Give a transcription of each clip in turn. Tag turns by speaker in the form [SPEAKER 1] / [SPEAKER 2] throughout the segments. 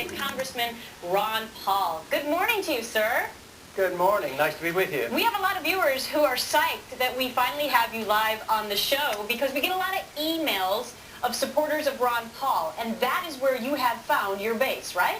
[SPEAKER 1] Congressman Ron Paul. Good morning to you, sir.
[SPEAKER 2] Good morning. Nice to be with you.
[SPEAKER 1] We have a lot of viewers who are psyched that we finally have you live on the show because we get a lot of emails of supporters of Ron Paul, and that is where you have found your base, right?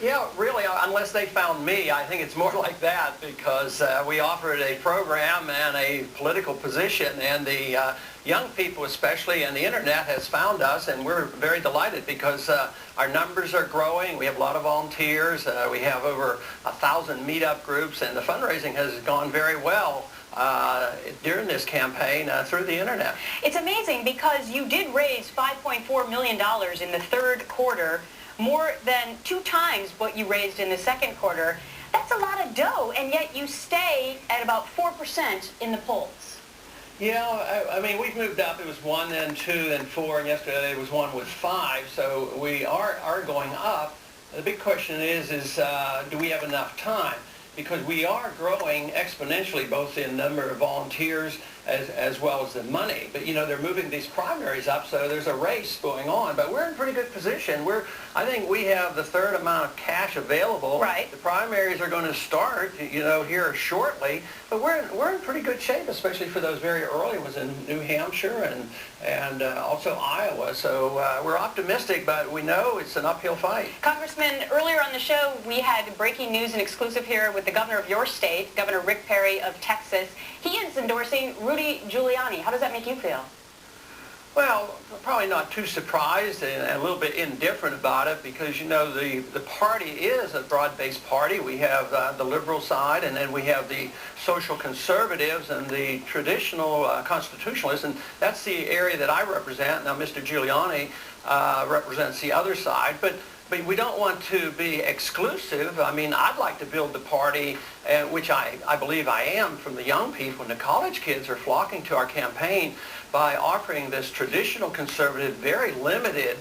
[SPEAKER 2] Yeah, really, unless they found me, I think it's more like that because we offered a program and a political position, and the young people especially and the internet has found us, and we're very delighted because our numbers are growing. We have a lot of volunteers. We have over 1,000 meetup groups, and the fundraising has gone very well during this campaign through the internet.
[SPEAKER 1] It's amazing because you did raise $5.4 million in the third quarter, more than 2 times what you raised in the second quarter. That's a lot of dough, and yet you stay at about 4% in the polls.
[SPEAKER 2] Yeah, I mean, we've moved up. It was 1, then 2, then 4, and yesterday it was 1 with 5, so we are going up. The big question is do we have enough time? Because we are growing exponentially, both in number of volunteers as well as the money. But, you know, they're moving these primaries up, so there's a race going on. But we're in pretty good position. I think we have the third amount of cash available.
[SPEAKER 1] Right.
[SPEAKER 2] The primaries are going to start, you know, here shortly. But we're in pretty good shape, especially for those very early ones in New Hampshire and also Iowa. So we're optimistic, but we know it's an uphill fight.
[SPEAKER 1] Congressman, earlier on the show, we had breaking news and exclusive here with the governor of your state, Governor Rick Perry of Texas. He is endorsing Rudy Giuliani. How does that make you feel?
[SPEAKER 2] Well, probably not too surprised and a little bit indifferent about it because, you know, the party is a broad-based party. We have the liberal side, and then we have the social conservatives and the traditional constitutionalists, and that's the area that I represent. Now, Mr. Giuliani represents the other side, but we don't want to be exclusive. I mean, I'd like to build the party, which I believe I am, from the young people, and the college kids are flocking to our campaign by offering this traditional conservative, very limited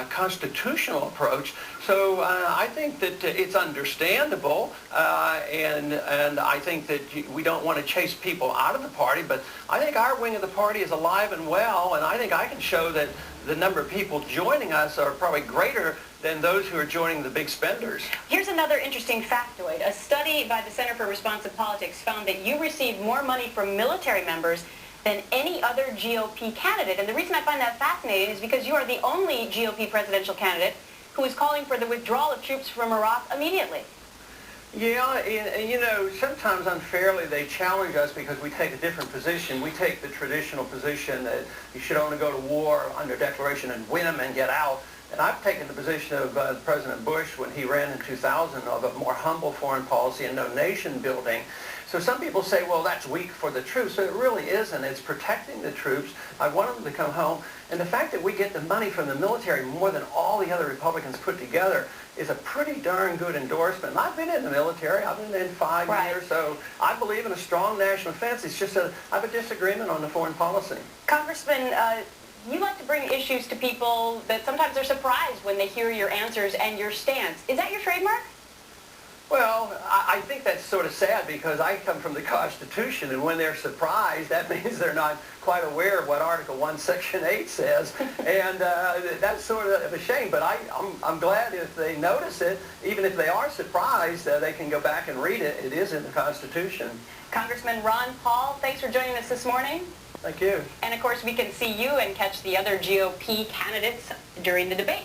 [SPEAKER 2] constitutional approach. So I think that it's understandable, and I think that we don't want to chase people out of the party, but I think our wing of the party is alive and well, and I think I can show that the number of people joining us are probably greater than those who are joining the big spenders.
[SPEAKER 1] Here's another interesting factoid. A study by the Center for Responsive Politics found that you received more money from military members than any other GOP candidate. And the reason I find that fascinating is because you are the only GOP presidential candidate who is calling for the withdrawal of troops from Iraq immediately.
[SPEAKER 2] Yeah, and you know, sometimes unfairly they challenge us because we take a different position. We take the traditional position that you should only go to war under declaration and win them and get out. And I've taken the position of President Bush when he ran in 2000 of a more humble foreign policy and no nation building. So some people say, well, that's weak for the troops. So it really isn't. It's protecting the troops. I want them to come home. And the fact that we get the money from the military more than all the other Republicans put together is a pretty darn good endorsement. And I've been in the military. I've been in 5 years. So I believe in a strong national defense. It's just I have a disagreement on the foreign policy.
[SPEAKER 1] Congressman, you like to bring issues to people that sometimes are surprised when they hear your answers and your stance. Is that your trademark?
[SPEAKER 2] Well, I think that's sort of sad because I come from the Constitution, and when they're surprised, that means they're not quite aware of what Article 1, Section 8 says, and that's sort of a shame. But I'm glad if they notice it, even if they are surprised, they can go back and read it. It is in the Constitution.
[SPEAKER 1] Congressman Ron Paul, thanks for joining us this morning.
[SPEAKER 2] Thank you.
[SPEAKER 1] And of course, we can see you and catch the other GOP candidates during the debate.